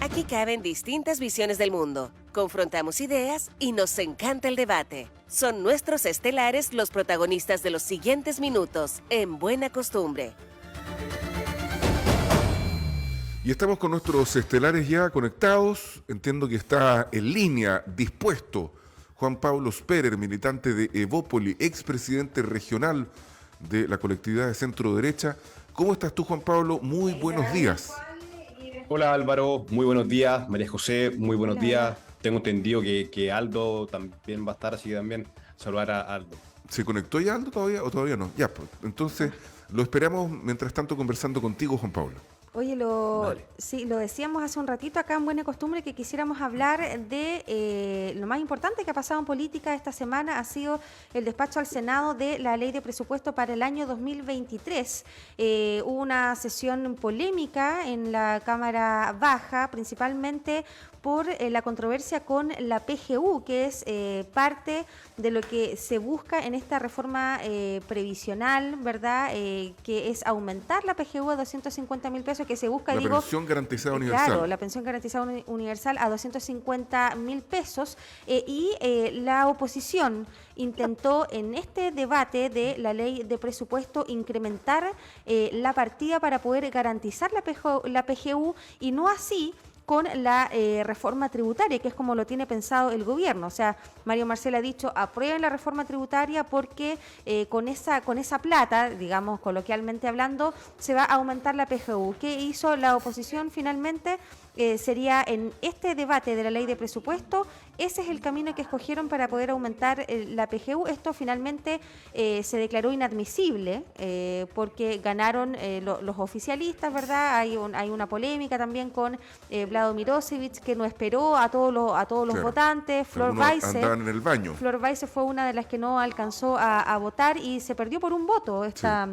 Aquí caben distintas visiones del mundo, confrontamos ideas y nos encanta el debate. Son nuestros estelares los protagonistas de los siguientes minutos, en Buena Costumbre. Y estamos con nuestros estelares ya conectados. Entiendo que está en línea, dispuesto, Juan Pablo Sperer, militante de Evópoli, expresidente regional de la colectividad de centro derecha. ¿Cómo estás tú, Juan Pablo? Muy buenos días. Hola Álvaro, muy buenos días. María José, muy buenos días. Tengo entendido que Aldo también va a estar, así que también saludar a Aldo. ¿Se conectó ya Aldo todavía o todavía no? Ya, pues, entonces lo esperamos mientras tanto conversando contigo, Juan Pablo. Oye, sí, lo decíamos hace un ratito acá en Buena Costumbre que quisiéramos hablar de lo más importante que ha pasado en política esta semana ha sido el despacho al Senado de la Ley de Presupuesto para el año 2023. Hubo una sesión polémica en la Cámara Baja, principalmente por la controversia con la PGU, que es parte de lo que se busca en esta reforma previsional, ¿verdad? Que es aumentar la PGU a 250.000 pesos, que se busca, la pensión garantizada universal. Claro, la pensión garantizada universal a 250.000 pesos. Y la oposición intentó en este debate de la ley de presupuesto incrementar la partida para poder garantizar la PGU y no así con la reforma tributaria, que es como lo tiene pensado el gobierno. O sea, Mario Marcel ha dicho, aprueben la reforma tributaria porque con esa plata, digamos coloquialmente hablando, se va a aumentar la PGU. ¿Qué hizo la oposición finalmente? Sería en este debate de la ley de presupuesto, ese es el camino que escogieron para poder aumentar la PGU. Esto finalmente se declaró inadmisible porque ganaron los oficialistas, ¿verdad? Hay una polémica también con Vlado Mirosevic, que no esperó a todos los votantes. Flor Weisse en el baño. Flor Weisse fue una de las que no alcanzó a votar y se perdió por un voto esta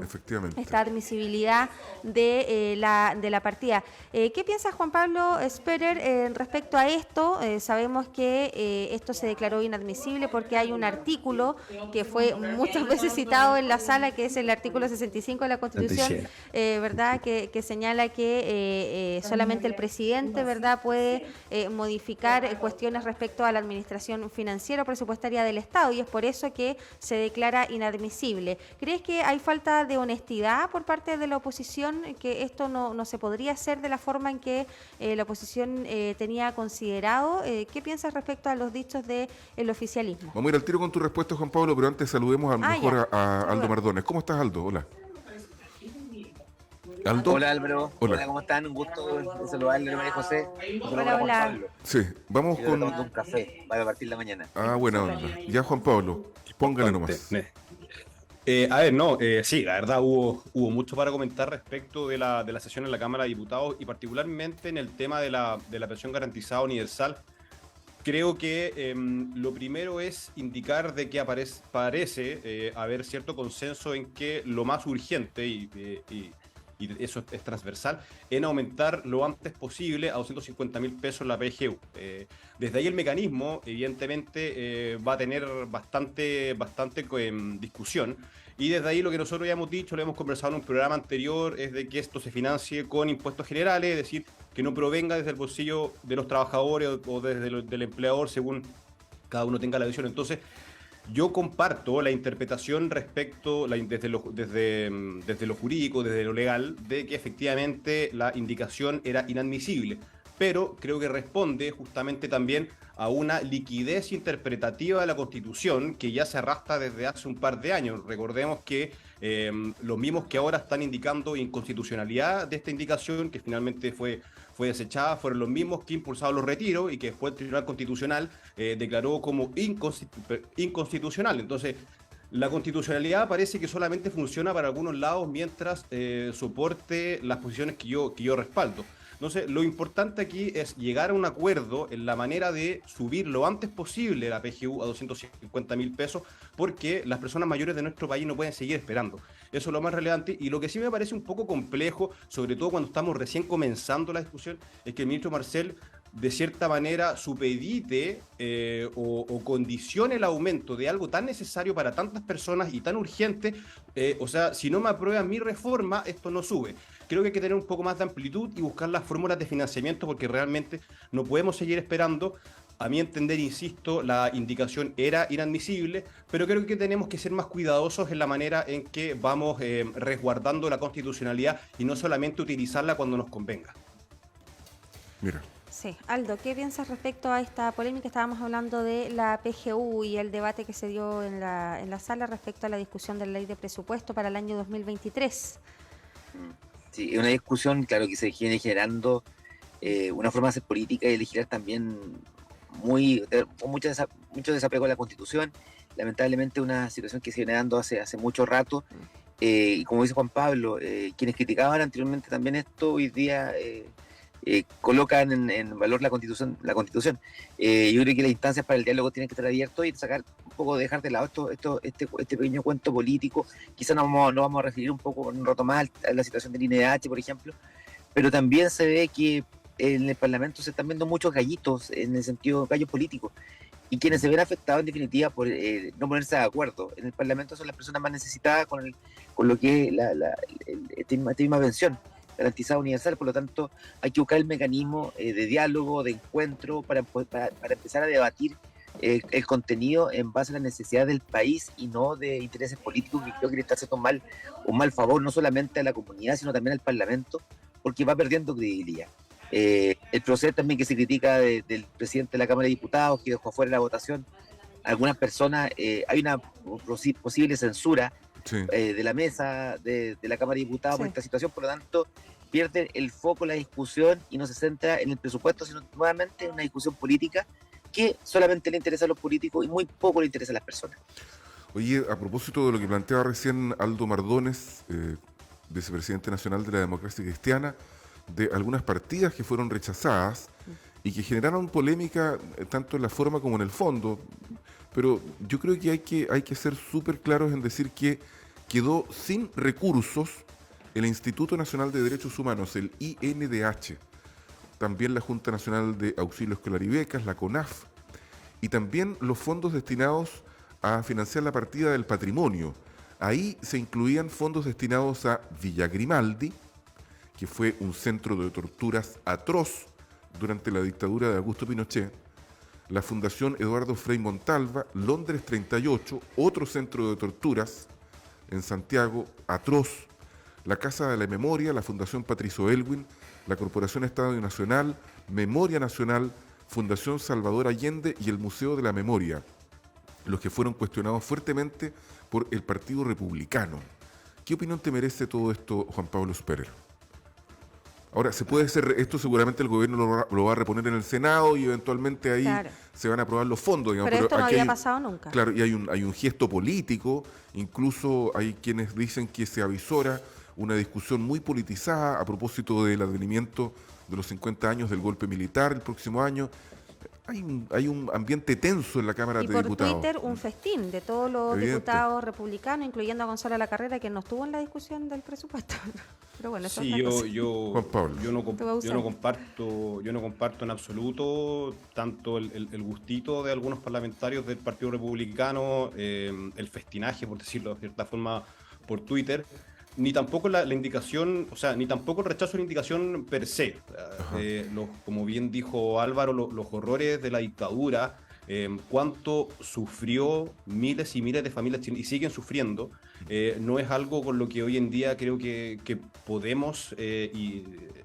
admisibilidad de la partida. ¿Qué piensas, Juan Pablo Sperer, respecto a esto? Sabemos que esto se declaró inadmisible porque hay un artículo que fue muchas veces citado en la sala, que es el artículo 65 de la Constitución, ¿verdad? Que señala que solamente el presidente, ¿verdad?, puede modificar cuestiones respecto a la administración financiera o presupuestaria del Estado, y es por eso que se declara inadmisible. ¿Crees que hay falta de honestidad por parte de la oposición, que esto no se podría hacer de la forma en que la oposición tenía considerado? ¿Qué piensas respecto a los dichos del oficialismo? Vamos a ir al tiro con tu respuesta, Juan Pablo, pero antes saludemos a Aldo Mardones. ¿Cómo estás, Aldo? Hola. ¿Aldo? Hola Álvaro, hola, ¿cómo están? Un gusto de saludarle, María José. Hola. Sí, vamos con un café para partir la mañana. Buena onda. Ya, Juan Pablo, póngale nomás. Sí, la verdad hubo mucho para comentar respecto de la sesión en la Cámara de Diputados y particularmente en el tema de la pensión garantizada universal. Creo que lo primero es indicar de que parece haber cierto consenso en que lo más urgente y eso es transversal, en aumentar lo antes posible a 250.000 pesos la PGU. Desde ahí el mecanismo, evidentemente, va a tener bastante discusión, y desde ahí lo que nosotros ya hemos dicho, lo hemos conversado en un programa anterior, es de que esto se financie con impuestos generales, es decir, que no provenga desde el bolsillo de los trabajadores o desde del empleador, según cada uno tenga la visión. Entonces, yo comparto la interpretación respecto, desde lo jurídico, desde lo legal, de que efectivamente la indicación era inadmisible, pero creo que responde justamente también a una liquidez interpretativa de la Constitución que ya se arrastra desde hace un par de años. Recordemos que los mismos que ahora están indicando inconstitucionalidad de esta indicación, que finalmente fue desechada, fueron los mismos que impulsaron los retiros y que después el Tribunal Constitucional declaró como inconstitucional. Entonces, la constitucionalidad parece que solamente funciona para algunos lados mientras soporte las posiciones que yo respaldo. Entonces, lo importante aquí es llegar a un acuerdo en la manera de subir lo antes posible la PGU a 250.000 pesos, porque las personas mayores de nuestro país no pueden seguir esperando. Eso es lo más relevante, y lo que sí me parece un poco complejo, sobre todo cuando estamos recién comenzando la discusión, es que el ministro Marcel de cierta manera supedite o condicione el aumento de algo tan necesario para tantas personas y tan urgente. O sea, si no me aprueban mi reforma, esto no sube. Creo que hay que tener un poco más de amplitud y buscar las fórmulas de financiamiento, porque realmente no podemos seguir esperando. A mi entender, insisto, la indicación era inadmisible, pero creo que tenemos que ser más cuidadosos en la manera en que vamos resguardando la constitucionalidad y no solamente utilizarla cuando nos convenga. Mira. Sí, Aldo, ¿qué piensas respecto a esta polémica? Estábamos hablando de la PGU y el debate que se dio en la sala respecto a la discusión de la ley de presupuesto para el año 2023. Sí, es una discusión, claro, que se viene generando una forma de hacer política y de legislar también con mucho desapego a la Constitución. Lamentablemente una situación que se viene dando hace mucho rato. Y como dice Juan Pablo, quienes criticaban anteriormente también esto, hoy día colocan en valor la Constitución. Yo creo que las instancias para el diálogo tienen que estar abiertas y sacar un poco, dejar de lado este pequeño cuento político. Quizás nos vamos a referir un poco un rato más a la situación del INDH, por ejemplo, pero también se ve que en el Parlamento se están viendo muchos gallitos, en el sentido gallos políticos, y quienes se ven afectados en definitiva por no ponerse de acuerdo en el Parlamento son las personas más necesitadas con lo que es esta misma pensión garantizada universal. Por lo tanto, hay que buscar el mecanismo de diálogo, de encuentro, para empezar a debatir el contenido en base a las necesidades del país y no de intereses políticos, que creo que le está haciendo un mal favor no solamente a la comunidad, sino también al Parlamento, porque va perdiendo credibilidad. El proceso también que se critica del presidente de la Cámara de Diputados, que dejó afuera la votación, algunas personas, hay una posible censura de la mesa de la Cámara de Diputados por esta situación. Por lo tanto, pierde el foco la discusión y no se centra en el presupuesto, sino nuevamente en una discusión política que solamente le interesa a los políticos y muy poco le interesa a las personas. Oye, a propósito de lo que planteaba recién Aldo Mardones, vicepresidente nacional de la Democracia Cristiana, de algunas partidas que fueron rechazadas y que generaron polémica tanto en la forma como en el fondo, pero yo creo que hay que ser súper claros en decir que quedó sin recursos el Instituto Nacional de Derechos Humanos, el INDH, también la Junta Nacional de Auxilio Escolar y Becas, la CONAF, y también los fondos destinados a financiar la partida del patrimonio. Ahí se incluían fondos destinados a Villa Grimaldi, que fue un centro de torturas atroz durante la dictadura de Augusto Pinochet, la Fundación Eduardo Frei Montalva, Londres 38, otro centro de torturas en Santiago, atroz, la Casa de la Memoria, la Fundación Patricio Elwin, la Corporación Estado Nacional, Memoria Nacional, Fundación Salvador Allende y el Museo de la Memoria, los que fueron cuestionados fuertemente por el Partido Republicano. ¿Qué opinión te merece todo esto, Juan Pablo Sperer? Ahora, se puede hacer esto, seguramente el gobierno lo va a reponer en el Senado y eventualmente ahí se van a aprobar los fondos. Digamos, pero esto no había pasado nunca. Claro, y hay un gesto político, incluso hay quienes dicen que se avisora una discusión muy politizada a propósito del advenimiento de los 50 años del golpe militar el próximo año. Hay un ambiente tenso en la Cámara de Diputados. Y por Twitter un festín de todos los diputados republicanos, incluyendo a Gonzalo Lacarrera, que no estuvo en la discusión del presupuesto. Pero bueno, eso sí, Juan Pablo. Yo no comparto en absoluto tanto el gustito de algunos parlamentarios del Partido Republicano, el festinaje, por decirlo de cierta forma, por Twitter, ni tampoco la indicación, o sea, ni tampoco el rechazo a la indicación per se. Como bien dijo Álvaro, los horrores de la dictadura, cuánto sufrió miles y miles de familias y siguen sufriendo, no es algo con lo que hoy en día creo que podemos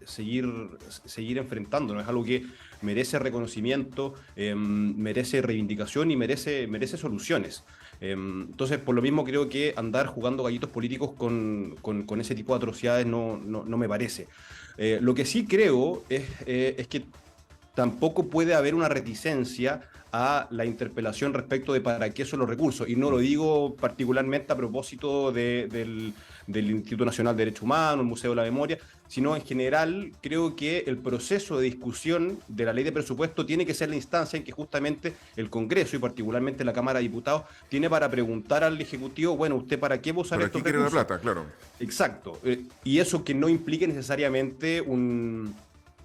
seguir enfrentando. No es algo que merece reconocimiento, merece reivindicación y merece soluciones. Entonces, por lo mismo creo que andar jugando gallitos políticos con ese tipo de atrocidades no me parece. Lo que sí creo es que tampoco puede haber una reticencia a la interpelación respecto de para qué son los recursos. Y no lo digo particularmente a propósito del Instituto Nacional de Derechos Humanos, el Museo de la Memoria, sino en general creo que el proceso de discusión de la ley de presupuesto tiene que ser la instancia en que justamente el Congreso y particularmente la Cámara de Diputados tiene para preguntar al Ejecutivo, bueno, ¿usted para qué va a usar estos recursos? ¿Para qué quiere la plata? Claro. Exacto. Y eso que no implique necesariamente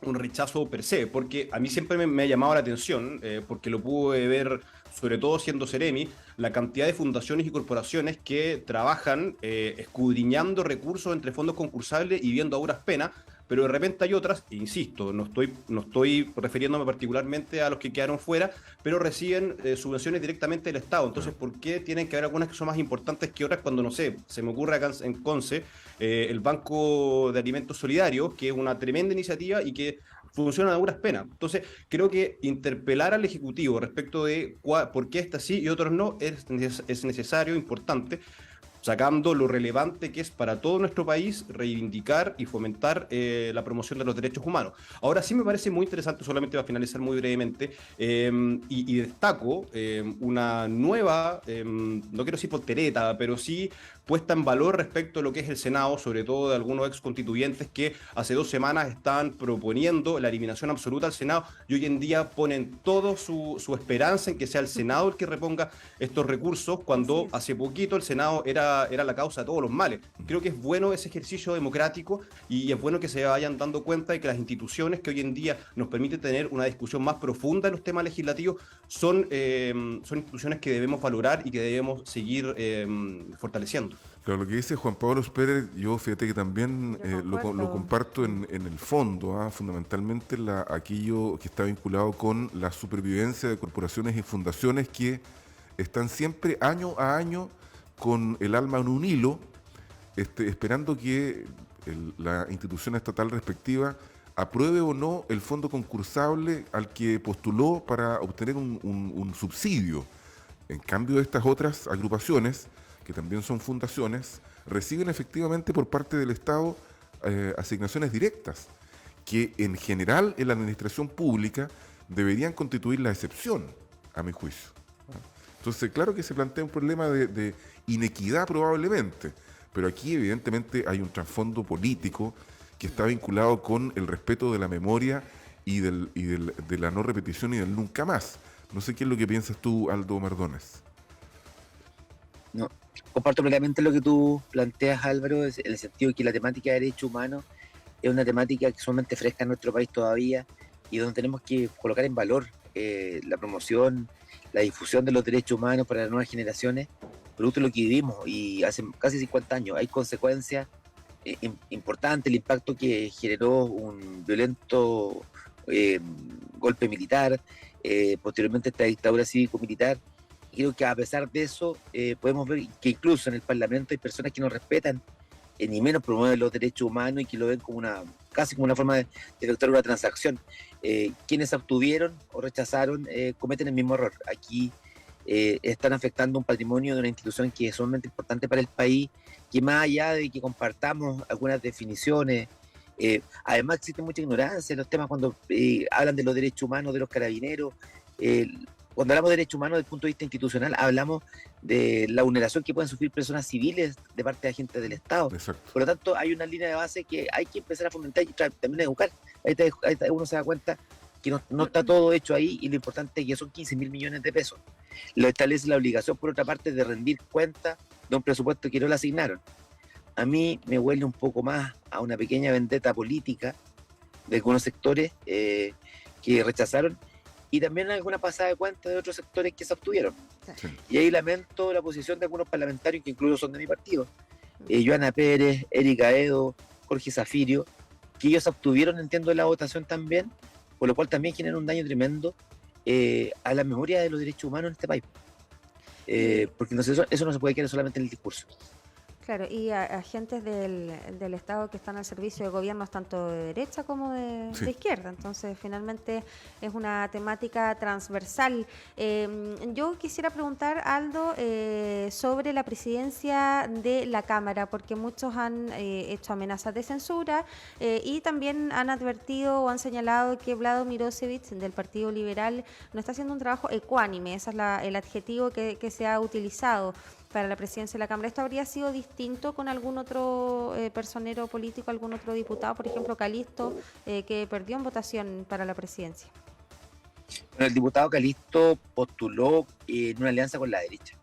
un rechazo per se, porque a mí siempre me ha llamado la atención, porque lo pude ver, sobre todo siendo Seremi, la cantidad de fundaciones y corporaciones que trabajan escudriñando recursos entre fondos concursables y viendo a duras penas, pero de repente hay otras, e insisto, no estoy refiriéndome particularmente a los que quedaron fuera, pero reciben subvenciones directamente del Estado. Entonces, ¿por qué tienen que haber algunas que son más importantes que otras cuando, no sé, se me ocurre acá en Conce, el Banco de Alimentos Solidarios, que es una tremenda iniciativa y que funciona a duras penas? Entonces, creo que interpelar al Ejecutivo respecto de por qué está así y otros no es necesario, importante, sacando lo relevante que es para todo nuestro país reivindicar y fomentar la promoción de los derechos humanos. Ahora sí me parece muy interesante, solamente para finalizar muy brevemente, y destaco una nueva, no quiero decir voltereta, pero sí puesta en valor respecto a lo que es el Senado, sobre todo de algunos ex constituyentes que hace 2 semanas están proponiendo la eliminación absoluta al Senado y hoy en día ponen toda su esperanza en que sea el Senado el que reponga estos recursos, cuando hace poquito el Senado era la causa de todos los males. Creo que es bueno ese ejercicio democrático y es bueno que se vayan dando cuenta de que las instituciones que hoy en día nos permiten tener una discusión más profunda en los temas legislativos son instituciones que debemos valorar y que debemos seguir fortaleciendo. Claro, lo que dice Juan Pablo Pérez, yo fíjate que también lo comparto en el fondo, fundamentalmente aquello que está vinculado con la supervivencia de corporaciones y fundaciones que están siempre año a año con el alma en un hilo, esperando que la institución estatal respectiva apruebe o no el fondo concursable al que postuló para obtener un subsidio. En cambio, estas otras agrupaciones, que también son fundaciones, reciben efectivamente por parte del Estado asignaciones directas, que en general en la administración pública deberían constituir la excepción, a mi juicio. Entonces, claro que se plantea un problema de inequidad probablemente, pero aquí evidentemente hay un trasfondo político que está vinculado con el respeto de la memoria y de la no repetición y del nunca más. No sé qué es lo que piensas tú, Aldo Mardones. No, comparto plenamente lo que tú planteas, Álvaro, en el sentido de que la temática de derechos humanos es una temática que es sumamente fresca en nuestro país todavía y donde tenemos que colocar en valor la promoción, la difusión de los derechos humanos para las nuevas generaciones, producto de lo que vivimos y hace casi 50 años. Hay consecuencias importantes, el impacto que generó un violento golpe militar, posteriormente esta dictadura cívico-militar. Y creo que a pesar de eso, podemos ver que incluso en el Parlamento hay personas que no respetan ni menos promueven los derechos humanos y que lo ven como casi como una forma de efectuar una transacción. Quienes obtuvieron o rechazaron cometen el mismo error. Aquí están afectando un patrimonio de una institución que es sumamente importante para el país, que más allá de que compartamos algunas definiciones, además existe mucha ignorancia en los temas cuando hablan de los derechos humanos de los carabineros. Cuando hablamos de derechos humanos desde el punto de vista institucional, hablamos de la vulneración que pueden sufrir personas civiles de parte de agentes del Estado. Exacto. Por lo tanto, hay una línea de base que hay que empezar a fomentar y también a educar. Ahí uno se da cuenta que no está todo hecho ahí y lo importante es que son 15.000 millones de pesos. Lo establece la obligación, por otra parte, de rendir cuenta de un presupuesto que no le asignaron. A mí me huele un poco más a una pequeña vendetta política de algunos sectores que rechazaron y también alguna pasada de cuenta de otros sectores que se abstuvieron. Sí. Y ahí lamento la posición de algunos parlamentarios que incluso son de mi partido. Joana Pérez, Erika Edo, Jorge Zafirio, que ellos obtuvieron, entiendo, la votación también, por lo cual también genera un daño tremendo a la memoria de los derechos humanos en este país. Porque eso no se puede quedar solamente en el discurso. Claro, y agentes del Estado que están al servicio de gobiernos tanto de derecha como de izquierda. Entonces, finalmente es una temática transversal. Yo quisiera preguntar, Aldo, sobre la presidencia de la Cámara, porque muchos han hecho amenazas de censura y también han advertido o han señalado que Vlado Mirosevic, del Partido Liberal, no está haciendo un trabajo ecuánime. Ese es el adjetivo que se ha utilizado para la presidencia de la Cámara. ¿Esto habría sido distinto con algún otro personero político, algún otro diputado, por ejemplo, Calisto, que perdió en votación para la presidencia? Bueno, el diputado Calisto postuló en una alianza con la derecha.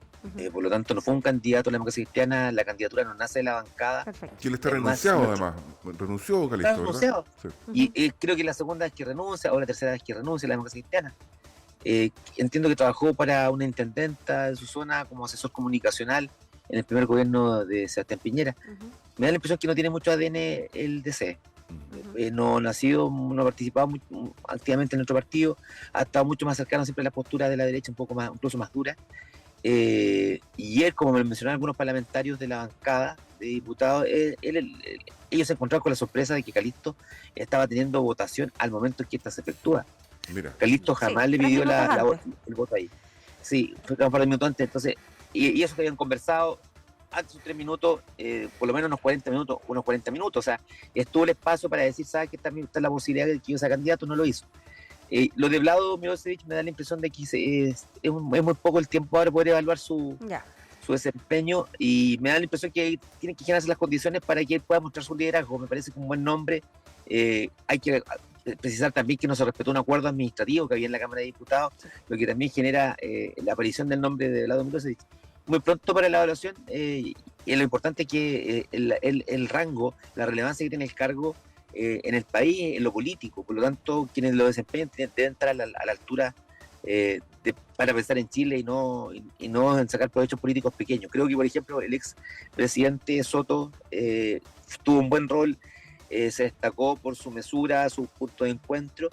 Por lo tanto, no fue un candidato a la democracia cristiana, la candidatura no nace de la bancada. Perfecto. Que él está Es más, renunciado, nuestro- además. Renunció, Calixto, Está ¿verdad? renunciado. Sí. Y creo que la segunda vez que renuncia, o la tercera vez que renuncia a la democracia cristiana. Entiendo que trabajó para una intendenta de su zona como asesor comunicacional en el primer gobierno de Sebastián Piñera. Ujú, Me da la impresión que no tiene mucho ADN el DC. ujú. No ha participado muy activamente en nuestro partido, ha estado mucho más cercano siempre a la postura de la derecha, un poco más, incluso más dura. Y él, como me mencionaron algunos parlamentarios de la bancada de diputados, ellos se encontraron con la sorpresa de que Calixto estaba teniendo votación al momento en que esta se efectúa. Mira, Calixto jamás le 3 pidió minutos antes. el voto ahí. Sí, fue un par de minutos antes. Entonces, y eso que habían conversado antes de 3 minutos, por lo menos unos 40 minutos. O sea, estuvo el espacio para decir, ¿sabes que también está la posibilidad de que yo sea candidato? No lo hizo. Lo de Vlado Milosevic me da la impresión de que es muy poco el tiempo ahora poder evaluar su Ya. desempeño, y me da la impresión que tienen que generarse las condiciones para que él pueda mostrar su liderazgo. Me parece que un buen nombre. Hay que precisar también que no se respetó un acuerdo administrativo que había en la Cámara de Diputados, lo que también genera la aparición del nombre de Vlado Milosevic. Muy pronto para la evaluación, y lo importante es que el rango, la relevancia que tiene el cargo en el país, en lo político, por lo tanto, quienes lo desempeñan deben estar a la altura para pensar en Chile y no en sacar provechos políticos pequeños. Creo que, por ejemplo, el ex presidente Soto tuvo un buen rol, se destacó por su mesura, su punto de encuentro,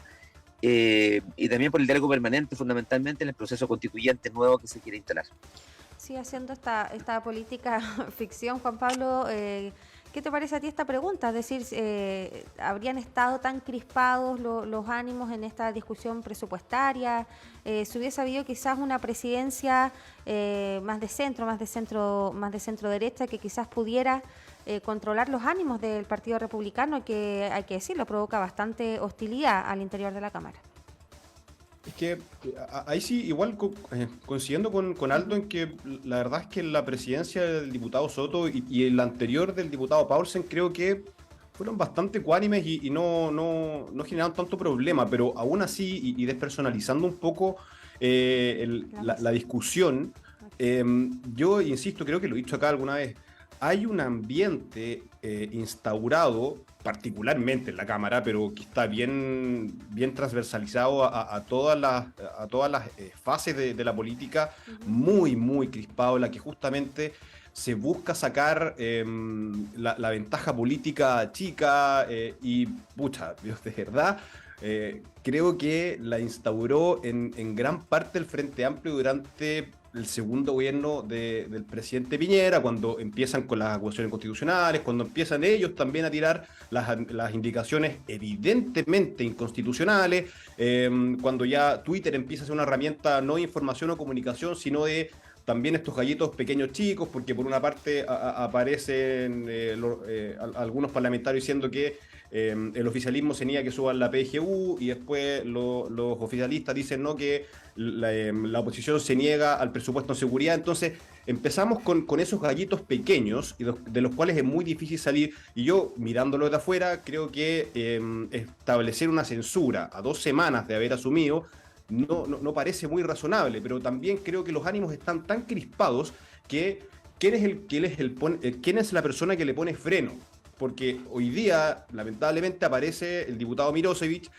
y también por el diálogo permanente, fundamentalmente en el proceso constituyente nuevo que se quiere instalar. Sí, haciendo esta política ficción, Juan Pablo, ¿qué te parece a ti esta pregunta? Es decir, ¿habrían estado tan crispados los ánimos en esta discusión presupuestaria? ¿Se hubiese habido quizás una presidencia más de centro derecha que quizás pudiera controlar los ánimos del Partido Republicano, que hay que decirlo, provoca bastante hostilidad al interior de la Cámara? Es que ahí sí, igual coincidiendo con Aldo en que la verdad es que la presidencia del diputado Soto y el anterior del diputado Paulsen creo que fueron bastante ecuánimes y no generaron tanto problema, pero aún así, y despersonalizando un poco la discusión, yo insisto, creo que lo he dicho acá alguna vez, hay un ambiente instaurado, particularmente en la Cámara, pero que está bien transversalizado a todas las fases de la política, muy crispado, en la que justamente se busca sacar la ventaja política chica y, pucha, Dios, de verdad, creo que la instauró en gran parte el Frente Amplio durante el segundo gobierno del presidente Piñera, cuando empiezan con las acusaciones constitucionales, cuando empiezan ellos también a tirar las indicaciones evidentemente inconstitucionales, cuando ya Twitter empieza a ser una herramienta no de información o comunicación, sino de también estos gallitos pequeños chicos, porque por una parte aparecen algunos parlamentarios diciendo que el oficialismo se niega que suban la PGU, y después los oficialistas dicen no, que la oposición se niega al presupuesto en seguridad. Entonces empezamos con esos gallitos pequeños de los cuales es muy difícil salir, y yo mirándolo de afuera creo que establecer una censura a 2 semanas de haber asumido no parece muy razonable, pero también creo que los ánimos están tan crispados que ¿quién es la persona que le pone freno? Porque hoy día, lamentablemente, aparece el diputado Milosevic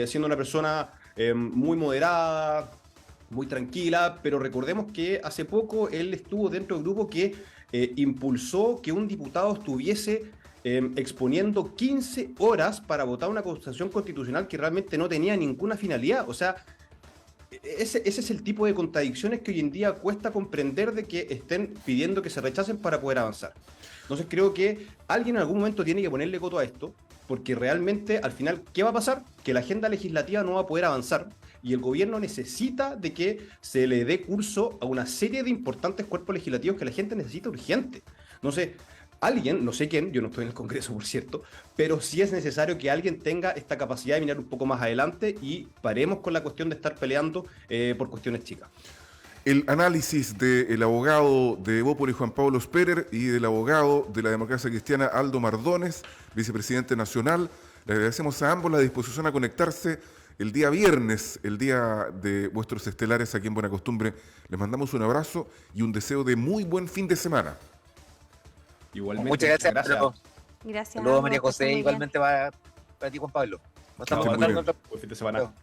siendo una persona muy moderada, muy tranquila, pero recordemos que hace poco él estuvo dentro del grupo que impulsó que un diputado estuviese exponiendo 15 horas para votar una acusación constitucional que realmente no tenía ninguna finalidad. O sea, ese es el tipo de contradicciones que hoy en día cuesta comprender, de que estén pidiendo que se rechacen para poder avanzar. Entonces creo que alguien en algún momento tiene que ponerle coto a esto, porque realmente al final, ¿qué va a pasar? Que la agenda legislativa no va a poder avanzar, y el gobierno necesita de que se le dé curso a una serie de importantes cuerpos legislativos que la gente necesita urgente. Entonces, alguien, no sé quién, yo no estoy en el Congreso, por cierto, pero sí es necesario que alguien tenga esta capacidad de mirar un poco más adelante y paremos con la cuestión de estar peleando por cuestiones chicas. El análisis del abogado de Evópolis, Juan Pablo Sperer, y del abogado de la Democracia Cristiana, Aldo Mardones, vicepresidente nacional. Le agradecemos a ambos la disposición a conectarse el día viernes, el día de vuestros estelares aquí en Buena Costumbre. Les mandamos un abrazo y un deseo de muy buen fin de semana. Igualmente. Muchas gracias. Gracias. Saludos, ambos, María que estén José, muy bien. igualmente para ti, Juan Pablo. Nos estamos Chao, encontrando muy bien. en otra- Buen fin de semana. Chao.